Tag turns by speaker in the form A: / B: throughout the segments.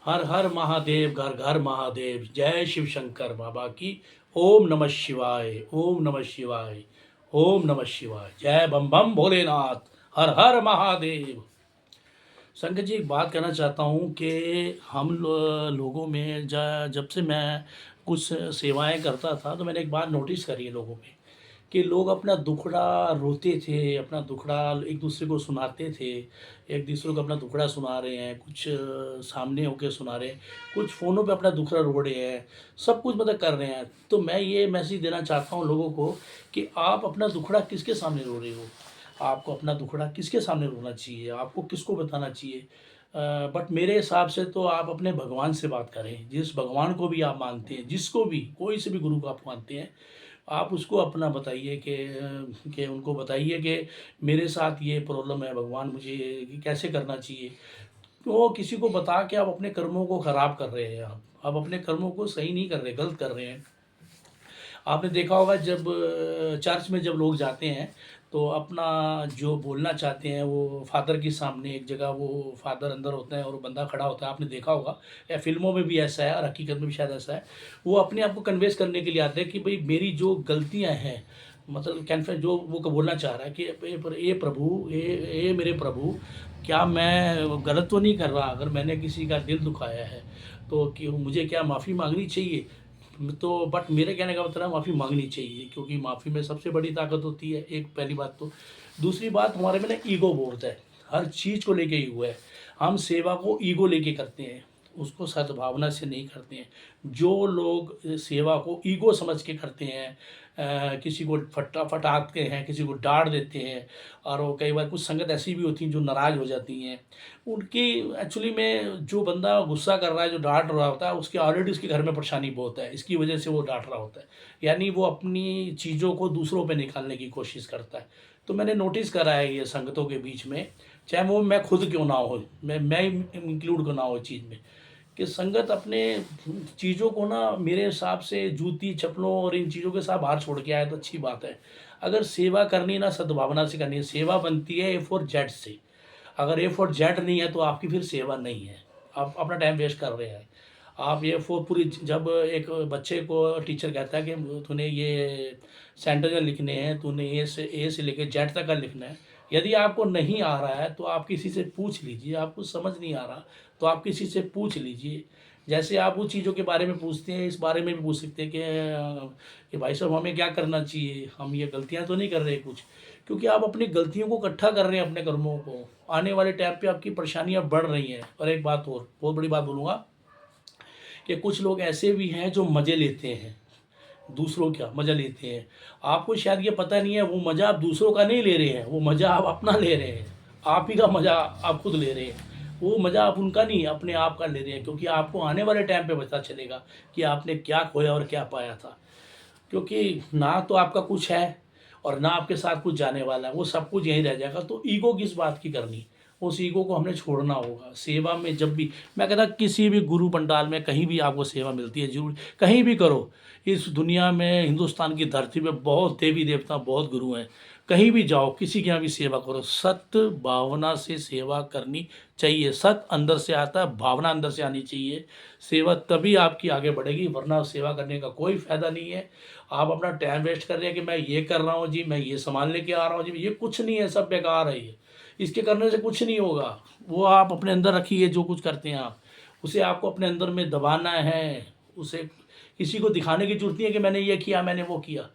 A: हर हर महादेव, घर घर महादेव। जय शिव शंकर बाबा की। ओम नमः शिवाय, ओम नमः शिवाय, ओम नमः शिवाय। जय बम बम भोलेनाथ, हर हर महादेव। संगत जी, एक बात कहना चाहता हूँ कि लोगों में जब से मैं कुछ सेवाएं करता था, तो मैंने एक बात नोटिस करी है लोगों में कि लोग अपना दुखड़ा रोते थे, अपना दुखड़ा एक दूसरे को सुनाते थे। एक दूसरे को अपना दुखड़ा सुना रहे हैं, कुछ सामने होके सुना रहे हैं, कुछ फ़ोनों पे अपना दुखड़ा रो रहे हैं, सब कुछ मतलब कर रहे हैं। तो मैं ये मैसेज देना चाहता हूँ लोगों को कि आप अपना दुखड़ा किसके सामने रो रहे हो? आपको अपना दुखड़ा किसके सामने रोना चाहिए? आपको किसको बताना चाहिए? बट मेरे हिसाब से तो आप अपने भगवान से बात करें। जिस भगवान को भी आप मानते हैं, जिसको भी, कोई से भी गुरु को आप मानते हैं, आप उसको अपना बताइए कि उनको बताइए कि मेरे साथ ये प्रॉब्लम है भगवान, मुझे ये कैसे करना चाहिए। तो किसी को बता के आप अपने कर्मों को ख़राब कर रहे हैं। आप अपने कर्मों को सही नहीं कर रहे, गलत कर रहे हैं। आपने देखा होगा जब चर्च में जब लोग जाते हैं, तो अपना जो बोलना चाहते हैं वो फादर के सामने एक जगह, वो फादर अंदर होते हैं और बंदा खड़ा होता है, आपने देखा होगा, या फिल्मों में भी ऐसा है और हकीकत में भी शायद ऐसा है। वो अपने आप को कन्वेंस करने के लिए आते हैं कि भाई मेरी जो गलतियां हैं, मतलब कैनफे जो वो बोलना चाह रहा है कि ये प्रभु, ये मेरे प्रभु, क्या मैं गलत तो नहीं कर रहा? अगर मैंने किसी का दिल दुखाया है तो कि मुझे क्या माफ़ी मांगनी चाहिए? तो बट मेरे कहने का मतलब माफ़ी मांगनी चाहिए, क्योंकि माफ़ी में सबसे बड़ी ताकत होती है। एक पहली बात तो, दूसरी बात, हमारे में ना ईगो बहुत है। हर चीज़ को लेके ईगो है। हम सेवा को ईगो लेके करते हैं, उसको सद्भावना से नहीं करते हैं। जो लोग सेवा को ईगो समझ के करते हैं, किसी को फटाते हैं, किसी को डांट देते हैं, और वो कई बार कुछ संगत ऐसी भी होती हैं जो नाराज़ हो जाती हैं उनकी। एक्चुअली में जो बंदा गुस्सा कर रहा है, जो डांट रहा होता है, उसके ऑलरेडी उसके घर में परेशानी बहुत है, इसकी वजह से वो डांट रहा होता है। यानी वो अपनी चीज़ों को दूसरों पे निकालने की कोशिश करता है। तो मैंने नोटिस करा है ये संगतों के बीच में, चाहे वो मैं खुद क्यों ना हो, मैं इंक्लूड क्यों ना हो इस चीज़ में, कि संगत अपने चीज़ों को ना, मेरे हिसाब से जूती चप्पलों और इन चीज़ों के साथ बाहर छोड़ के आए तो अच्छी बात है। अगर सेवा करनी ना सद्भावना से करनी है। सेवा बनती है ए फॉर जेड से। अगर ए फॉर जेड नहीं है तो आपकी फिर सेवा नहीं है, आप अपना टाइम वेस्ट कर रहे हैं। आप ये फॉर पूरी, जब एक बच्चे को टीचर कहता है कि तूने ये सेंटेंस लिखने हैं, तूने ए से लेकर जेड तक का लिखना है, यदि आपको नहीं आ रहा है तो आप किसी से पूछ लीजिए। आपको समझ नहीं आ रहा तो आप किसी से पूछ लीजिए। जैसे आप उन चीज़ों के बारे में पूछते हैं, इस बारे में भी पूछ सकते हैं कि भाई साहब हमें क्या करना चाहिए, हम ये गलतियां तो नहीं कर रहे कुछ। क्योंकि आप अपनी गलतियों को इकट्ठा कर रहे हैं, अपने कर्मों को। आने वाले टाइम पे आपकी परेशानियां बढ़ रही हैं। और एक बात और, बहुत बड़ी बात बोलूँगा, कि कुछ लोग ऐसे भी हैं जो मज़े लेते हैं, दूसरों का मज़ा लेते हैं। आपको शायद ये पता नहीं है, वो मज़ा आप दूसरों का नहीं ले रहे हैं, वो मज़ा आप अपना ले रहे हैं। आप ही का मज़ा आप खुद ले रहे हैं। वो मज़ा आप उनका नहीं, अपने आप का ले रहे हैं, क्योंकि आपको आने वाले टाइम पे पता चलेगा कि आपने क्या खोया और क्या पाया था। क्योंकि ना तो आपका कुछ है और ना आपके साथ कुछ जाने वाला है, वो सब कुछ यहीं रह जाएगा। तो ईगो किस बात की करनी? उस ईगो को हमने छोड़ना होगा। सेवा में जब भी, मैं कहता किसी भी गुरु पंडाल में कहीं भी आपको सेवा मिलती है, जरूर कहीं भी करो। इस दुनिया में, हिंदुस्तान की धरती पे बहुत देवी देवता, बहुत गुरु हैं। कहीं भी जाओ, किसी के यहाँ भी सेवा करो, सत्य भावना से सेवा करनी चाहिए। सत्य अंदर से आता है, भावना अंदर से आनी चाहिए। सेवा तभी आपकी आगे बढ़ेगी, वरना सेवा करने का कोई फ़ायदा नहीं है। आप अपना टाइम वेस्ट कर रहे हैं कि मैं ये कर रहा हूँ जी, मैं ये सामान लेके आ रहा हूँ जी, ये कुछ नहीं है, सब बेकार है ये। इसके करने से कुछ नहीं होगा। वो आप अपने अंदर रखिए, जो कुछ करते हैं आप, उसे आपको अपने अंदर में दबाना है। उसे किसी को दिखाने की जरूरत नहीं है कि मैंने ये किया, मैंने वो किया।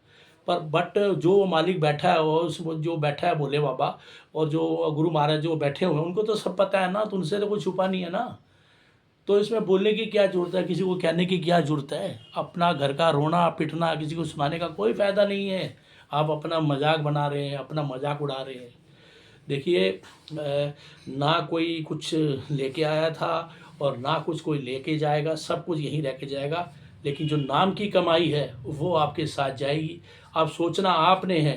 A: पर बट जो मालिक बैठा है, और जो बैठा है भोले बाबा, और जो गुरु महाराज जो बैठे हुए हैं, उनको तो सब पता है ना, तो उनसे तो कोई छुपा नहीं है ना। तो इसमें बोलने की क्या ज़रूरत है, किसी को कहने की क्या ज़रूरत है? अपना घर का रोना पिटना किसी को सुनाने का कोई फ़ायदा नहीं है। आप अपना मजाक बना रहे हैं, अपना मजाक उड़ा रहे हैं। देखिए, ना कोई कुछ लेके आया था और ना कुछ कोई लेके जाएगा, सब कुछ यहीं रह के जाएगा। लेकिन जो नाम की कमाई है वो आपके साथ जाएगी। अब सोचना आपने है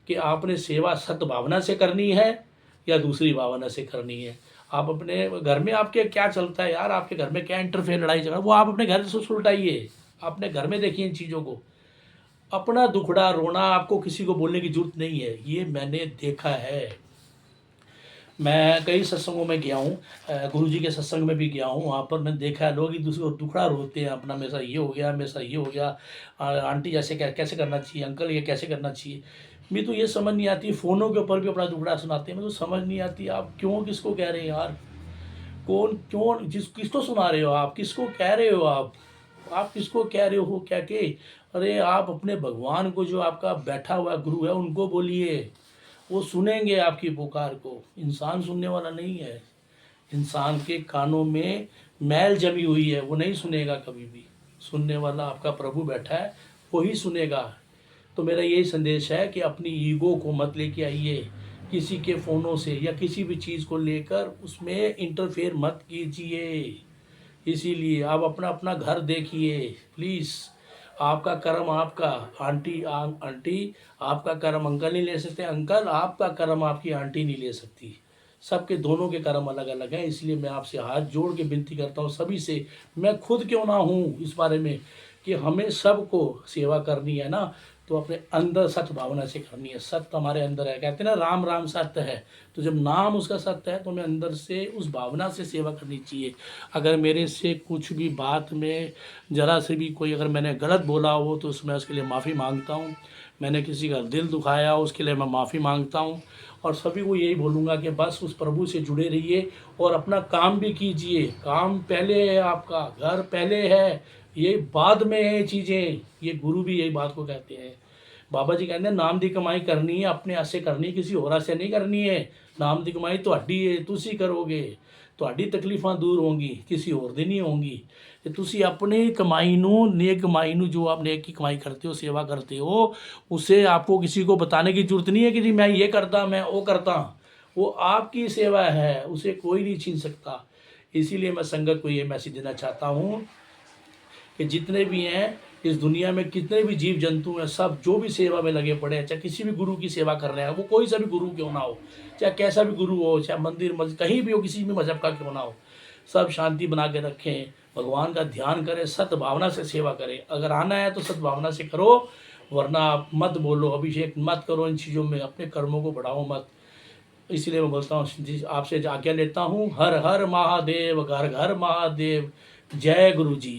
A: कि आपने सेवा सद्भावना से करनी है या दूसरी भावना से करनी है। आप अपने घर में, आपके क्या चलता है यार, आपके घर में क्या इंटरफेयर, लड़ाई झगड़ा, वो आप अपने घर से सुलटाइए। अपने घर में देखिए इन चीज़ों को। अपना दुखड़ा रोना आपको किसी को बोलने की जरूरत नहीं है, ये मैंने देखा है। मैं कई सत्संगों में गया हूँ, गुरु जी के सत्संग में भी गया हूँ। वहाँ पर मैंने देखा है लोग एक दूसरे को दुखड़ा रोते हैं, अपना मेरे साथ ये हो गया, मेरे साथ ये हो गया, आंटी जैसे कैसे करना चाहिए, अंकल ये कैसे करना चाहिए। मैं तो ये समझ नहीं आती, फ़ोनों के ऊपर भी अपना दुखड़ा सुनाते हैं। मैं तो समझ नहीं आती आप क्यों किसको कह रहे हैं यार, कौन क्यों किसको सुना रहे हो, आप किसको कह रहे हो, आप किसको कह रहे हो क्या के। अरे आप अपने भगवान को, जो आपका बैठा हुआ गुरु है, उनको बोलिए, वो सुनेंगे आपकी पुकार को। इंसान सुनने वाला नहीं है, इंसान के कानों में मैल जमी हुई है, वो नहीं सुनेगा कभी भी। सुनने वाला आपका प्रभु बैठा है, वही सुनेगा। तो मेरा यही संदेश है कि अपनी ईगो को मत लेके आइए किसी के फ़ोनों से, या किसी भी चीज़ को लेकर उसमें इंटरफेयर मत कीजिए। इसीलिए आप अपना अपना घर देखिए प्लीज़। आपका कर्म आपका, आंटी आपका कर्म अंकल नहीं ले सकते, अंकल आपका कर्म आपकी आंटी नहीं ले सकती। सबके दोनों के कर्म अलग अलग हैं। इसलिए मैं आपसे हाथ जोड़ के विनती करता हूँ सभी से, मैं खुद क्यों ना हूँ इस बारे में, कि हमें सबको सेवा करनी है ना, तो अपने अंदर सत्य भावना से करनी है। सत्य हमारे अंदर है, कहते हैं ना राम राम सत्य है। तो जब नाम उसका सत्य है तो हमें अंदर से उस भावना से सेवा करनी चाहिए। अगर मेरे से कुछ भी बात में ज़रा से भी कोई अगर मैंने गलत बोला हो तो उसमें उसके लिए माफ़ी मांगता हूँ। मैंने किसी का दिल दुखाया हो उसके लिए मैं माफ़ी मांगता हूँ। और सभी को यही बोलूँगा कि बस उस प्रभु से जुड़े रहिए और अपना काम भी कीजिए। काम पहले है, आपका घर पहले है, ये बाद में है चीज़ें। ये गुरु भी यही बात को कहते हैं। बाबा जी कहते हैं नाम दी कमाई करनी है अपने हाथ से करनी है, किसी और से नहीं करनी है। नाम दी कमाई ਤੁਹਾਡੀ है, तुसी करोगे, ਤੁਹਾਡੀ तकलीफां दूर होंगी, किसी और दी नहीं होंगी। ਤੇ ਤੁਸੀਂ अपनी कमाई नू, नेक कमाई नू, जो आप नेक की कमाई करते हो, सेवा करते हो, उसे आपको किसी को बताने की जरूरत नहीं है कि जी मैं ये करता, मैं वो करता। वो आपकी सेवा है, उसे कोई नहीं छीन सकता। इसीलिए मैं संगत को ये मैसेज देना चाहता हूँ कि जितने भी हैं इस दुनिया में, कितने भी जीव जंतु हैं, सब जो भी सेवा में लगे पड़े हैं, चाहे किसी भी गुरु की सेवा कर रहे हैं, वो कोई सा भी गुरु क्यों ना हो, चाहे कैसा भी गुरु हो, चाहे मंदिर मस्जिद कहीं भी हो, किसी भी मजहब का क्यों ना हो, सब शांति बना के रखें, भगवान का ध्यान करें, सत भावना से सेवा करें। अगर आना है तो सत भावना से करो, वरना आप मत बोलो, अभिषेक मत करो इन चीज़ों में, अपने कर्मों को बढ़ाओ मत। इसलिए मैं बोलता हूँ जी, आपसे आज्ञा लेता हूँ। हर हर महादेव, घर घर महादेव। जय गुरु जी।